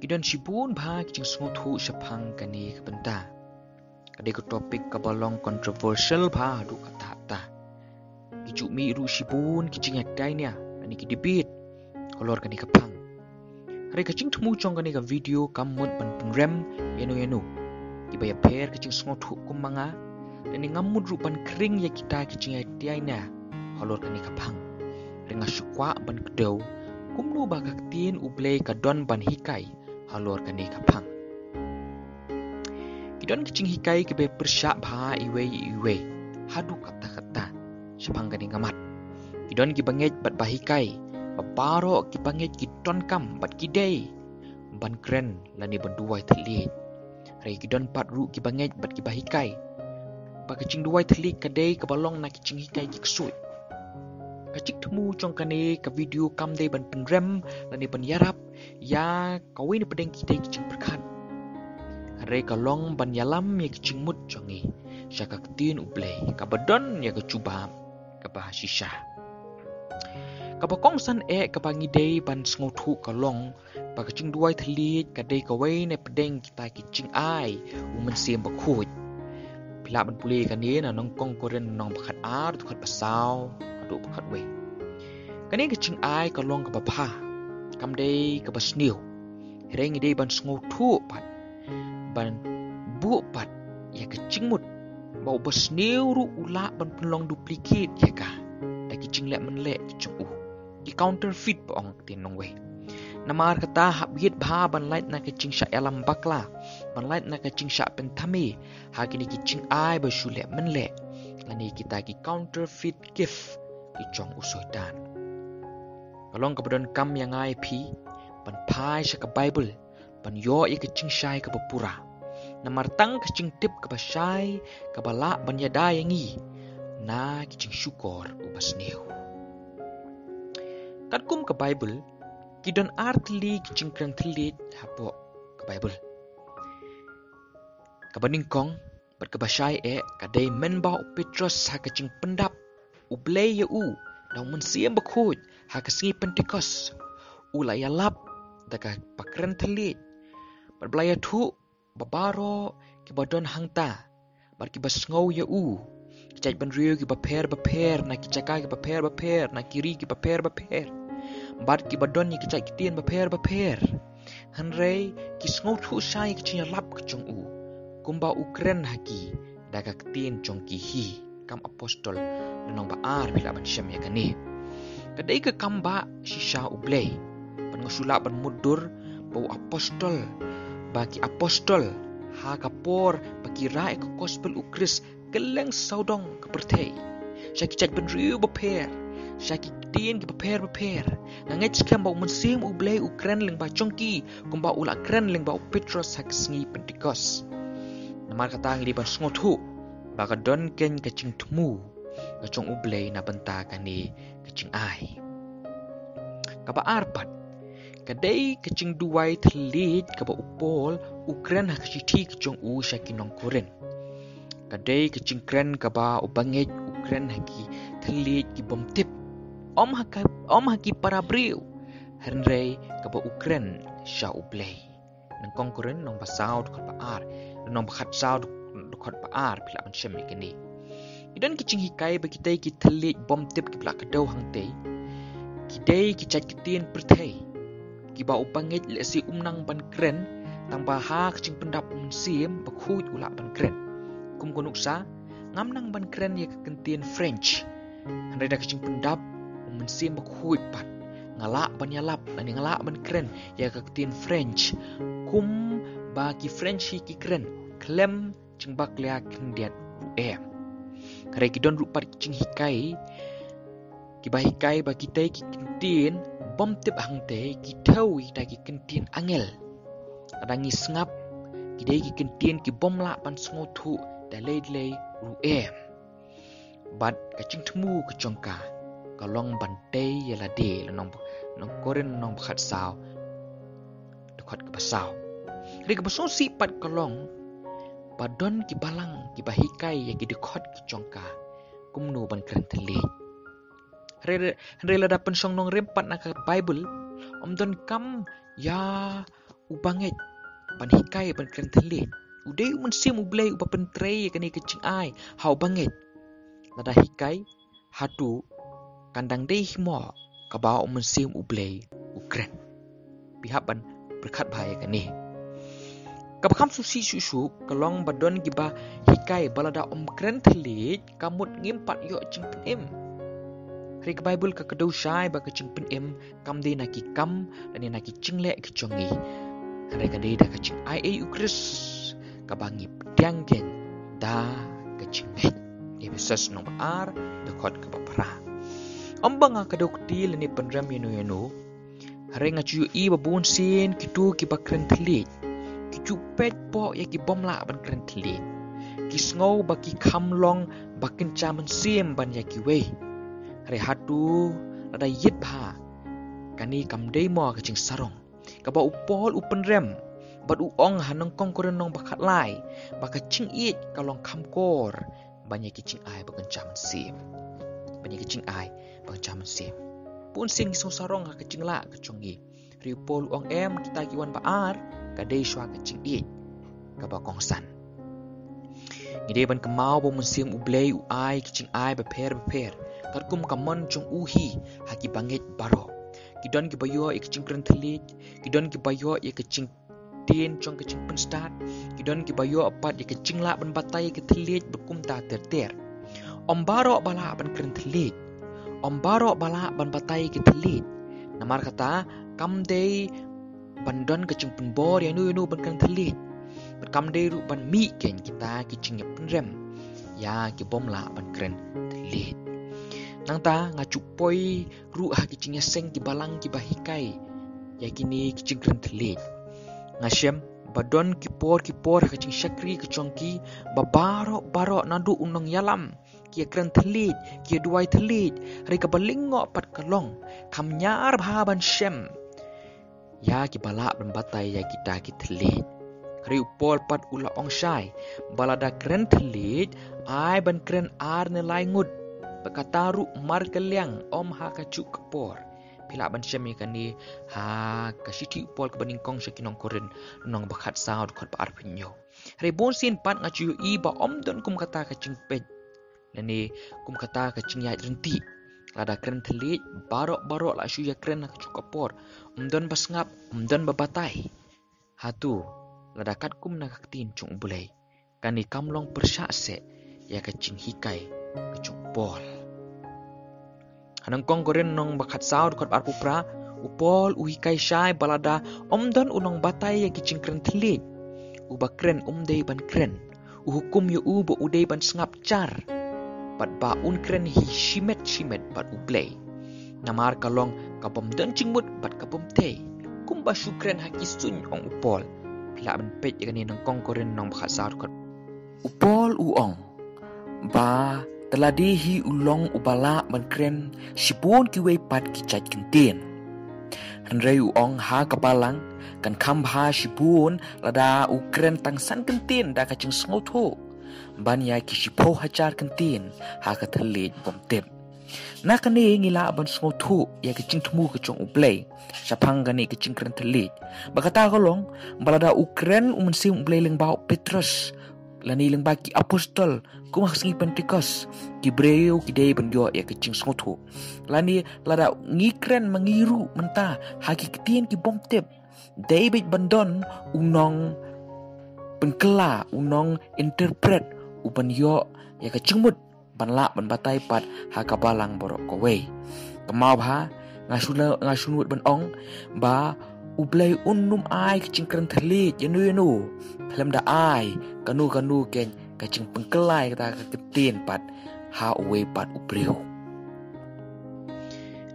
Kidon sibun bha kijing sngotu Shaphang kani Nabynta. Kadai ke topik kabalong controversial bha adu kata-kata. Kijuk mi ru sibun kijing adai nia kani ki debate kolor kani kapang. Hari kijing temu chong kani ka video kamut ban penrem yanu. Kibaya per kijing sngotu kumanga dan ngamut ru ban kering ya kita kijing adai nia kolor kani kapang. Renga syukwa ban kedau kumnu ba ktien u Blei ka don ban hikai halor kani kapang. Kidon kicing hikai ke be persyak bha iwe hadu kata-kata Shaphang kani ngamat. Kidon ki banget bat bahikai babaro ki banget ki ton kam bat kidai ban kren lani ban duwai Thylliej. Hari kidon pat ru ki banget bat ki bahikai ba kicing duwai Thylliej kadai ke balong na kicing hikai ki kesui. Kacik temu cong kane ka video kam dei ban penrem lani ban yarap ya kawin pedeng kita kicing perkat. Hare kalong ban yalam ya kicing mut congi syaka ktien u Blei ka badon ya ka cuba ka Jingshisha. Ka bakong san ka bangidei ban sngotu kalong ba kicing duwai Thylliej ka dei kawin pedeng kita kicing ai u mensiem bakhut. Bila ban pulih kane na nongkong koren nong bakat ar tukat pasau adu bakat we. Kani kicing ai kalong ka bapha kam dei ka basniu. Hereng dei ban sngotu pat ban bu pat ya kicing mut bau basniu ru ula ban penlong duplicate ya ka. Da kicing lek menlek kicing di counterfeit paong tin nong we. Namar kata habit bha ban light na kicing syak alam bakla ban light na kicing syak pentami ha kini kicing ai ba shulek menlek lani kita ki counterfeit gift kicong usoitan. Kalong kabadon kam yang ai pi ban pai syak Bible ban yo i kicing syai ka bapura. Namar tang kicing tip ka basai ka bala ban yada yangi na kicing syukor ubasniu. Katkum ka Bible kidon artli Jingkren Thylliej hapo ka Bible. Kabaningkong berkebasai kadai menbau Petrus ha kicing pendap u Blei ya u dau mensiem bakhut ha kesengi Pentecost u la yalap daka pakren Thylliej berbelaya tu babaro ki badon hangta bar ki basngau ya u kicai ban riu ki baper na kicaka ki baper na kiri ki baper bar ki badon ni kicai ktien baper hanrei ki sngo thu sai ki lap kicong u kumba ukren haki daga ktien chong ki hi kam apostol nong ba ar bila ban syam ya kani kadai ke kamba shisha u Blei ban ngasula ban mudur bau apostol bagi apostol ha kapor bagi rai ke gospel u Kris keleng saudong ke pertei syaki chat ban riu baper syaki ktien ki baper ngangai skam bau mensim u Blei u kren leng ba chongki kumba ula kren leng ba Petrus ha kesengi Pentecost. Namar kata ngi ban sngotu baka don ken kacing temu kacong u Blei Nabynta kani kacing ai. Kaba arpat kadai kacing duwai Thylliej kaba upol ukren ha kaciti kacong u syaki nong koren. Kadai kacing kren kaba ubanget ukren haki Thylliej ki bomtip om haki para briu henrei kaba ukren sya u Blei nang kong koren nong basau dukot baar nong bakhat sau dukot baar bila ban syem kini. Idan kicing hikai bagi tai ki Thylliej bomtip ki belak kedau hangtei kidai ki chat ktien pertei ki ba upanget le si umnang ban kren tang baha kicing pendap siem bakhut ula ban kren kum konuksa ngamnang ban kren ya kentien French handai da kicing pendap siem bakhut pat ngalak ban yalap lani ngalak ban kren ya kentien French kum ba ki French ki kren klem cingbak lia kendiat em kare kidon rupat kicing hikai ki bahikai ba kitai ki kentien bom tip hangte ki tawi da ki kentien angel adangi sngap ki dei ki kentien ki bom la ban sngotu da lei ru em bat kacing temu kecongka kalong bantai yala de nong koren nong bakhat sao dekat ke basau ri ke basau sipat kalong badon ki balang ki bahikai ya ki dekat kecongka kumno ban kren Thylliej Henry la dapat song nong rempat nak Bible om don kam ya banget ban hikai ban Jingkren Thylliej udai mensim Blei pentrei kani kecing ai hau banget lada hikai hatu kandang dei himo kabau mensim Blei Jingkren pihak ban berkat bahaya kani kabakam susi susu kalong badon giba hikai balada Jingkren Thylliej kamut ngimpat yo Jingpynleit hari ke Bible ka kedau syai ba ke Jingpynleit kam de naki kam dan naki Jinglet ke jongi hari ka de da ka Jing ai ukris kabangi pedang gen da ke Jinglet Efesus nomor R dekot ke bapara ombang ka kedau kti leni penram yenu hari ngacu i babun sin kitu ki Jingkren Thylliej ki pet po ya ki bom la ban Jingkren Thylliej ki sngow ba ki kham long bakin chaman sim ban ya ki wei hari hatu ada yit bha kani kam dei mo ka Jing sarong ka ba upol upen rem bad u ong hanong kong koren nong bakat lai baka Jing it kalong kham kor ban ya ki Jing ai bakan chaman sim ban ya ki Jing ai bakan chaman sim pun sing song sarong ka Jing la ka chongi ri upol ong em kita ki wan baar ka dei shwa ka Jing it ka ba kong san ngide ban kemau bo musim Blei ai ki Jing ai ba per karkum kamon chung uhi haki banget baro kidon ki bayo ik Jingkren Thylliej kidon ki bayo ik Jing tien chong ke Jingpynleit kidon ki bayo apat ik Jingla ban batai ke Thylliej bekum ta ter om baro bala ban Jingkren Thylliej om baro bala ban batai ke Thylliej namar kata kam dei bandon ke Jingpynbor ya nu ban Jingkren Thylliej kam dei ru ban mi ken kita ki Jingpynrem ya ki bom la ban Jingkren Thylliej nang ta ngacupoi ru ha ki Jing seng ki balang ki bahikai ya kini ki Jingkren Thylliej ngasem badon ki por ha Jing syakri ki chongki babaro nadu unong yalam ki Jingkren Thylliej ki duwai Thylliej hari ka balingo pat kalong kam nyar bhaban shem ya ki bala ban batai ya kita ki Thylliej hari upol pat ula ong syai balada Jingkren Thylliej ai ban Jingkren ar ne lai ngut Bekataru mar keliang om ha kacuk kapor pila ban syami kani ha kasiti upol ke baningkong syakinong koren nong bakat saud kot par pinyo rebon sin pat ngacu i ba om don kum kata ka Jingpet lani kum kata ka Jing yai renti lada Jingkren Thylliej barok la syu ya Jingkren kacuk kapor don basngap don babatai hatu lada kat kum na ktien chung Blei kani kamlong persakse ya ka Jing hikai kacuk pol hanang kong koren nong bakat saud kot ar pupra upol uhikai syai balada omdon unong batai ya ki Jingkren Thylliej ubakren dei ban kren uhukum yu bo udei ban sngap car pat ba un kren hi shimet bat Blei namar kalong kabom don jingmut bat kabom te kumba syukren haki sun ong upol pila ban pet yakani nong kong koren nong bakat saud kot upol uong ba teladihi ulong ubala Jingkren sipun kiwei pat kicait kentien henrei uong ha kapalang kan kambha sipun lada Jingkren tangsan kentien da kacing sngoto ban ya kisipo hajar kentien ha ka Thylliej bom tep na kani ngila ban sngoto ya kacing temu kecong Blei Shaphang gani kacing Jingkren Thylliej bakata kolong balada Jingkren umensim Blei leng bau Petrus lani leng baki apostol kumah sengi Pentecost ki breu ki dei ben yo ya kecing sngoto lani lada ngikren mengiru menta haki ktien ki bom tep David bandon unong penkela unong interpret uban yo ya kecing mut ban la ban batai pat ha kabalang borok kowe kemau ha ngasunut ban ong ba Blei unum ai Jingkren Thylliej yenu film da ai kanu ken kacing pengkelai kata ketien pat ha uwe pat ubreu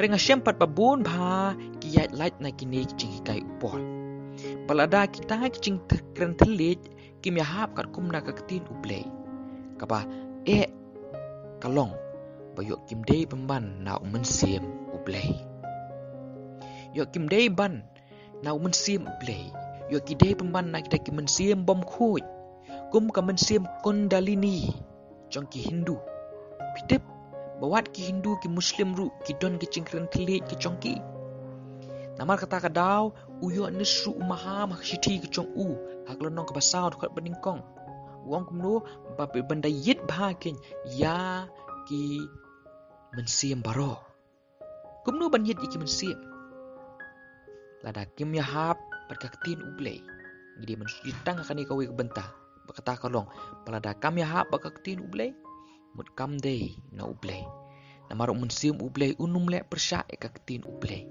ringa sempat babun bha kiyat light na kini Jing hikai upol balada kita Jingkren Thylliej kim ya hap kat kum na ketien Blei kaba kalong bayok kim dei pemban na mensim Blei yok kim dei ban na mensim Blei yo ki dei pemban na kita ki mensim bom khoj kum ka mensim kondalini chong ki Hindu pidep bawat ki Hindu ki Muslim ru ki don ki Jingkren Thylliej ki chong ki Namar kata kadau uyo nesu umaham hakshiti kecong haklonong kabasau dekat beningkong. Wong kumno babe benda yit bahakin ya ki mensiam baro. Kumno ban yit iki mensiam. Lada kim ya hap berkaktin Blei. Jadi mensuji Tang akan ikawi kebentah. Berkata kalong palada kam ya hap berkaktin Blei. Mut kam day na Blei. Namar mensiam Blei unum lek persya kaktin Blei.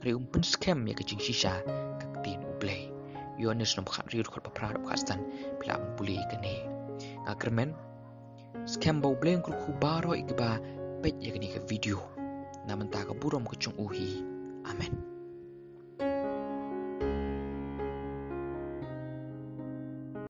Ri pen scam ya ke Jingshisha kaktin Blei. Yones nom khat riu khat papra pakastan pila Blei kene. Ngakermen scam bau Blei ku baro ikba pet ya kene ke video. Nabynta ka Burom kecung uhi. Amen.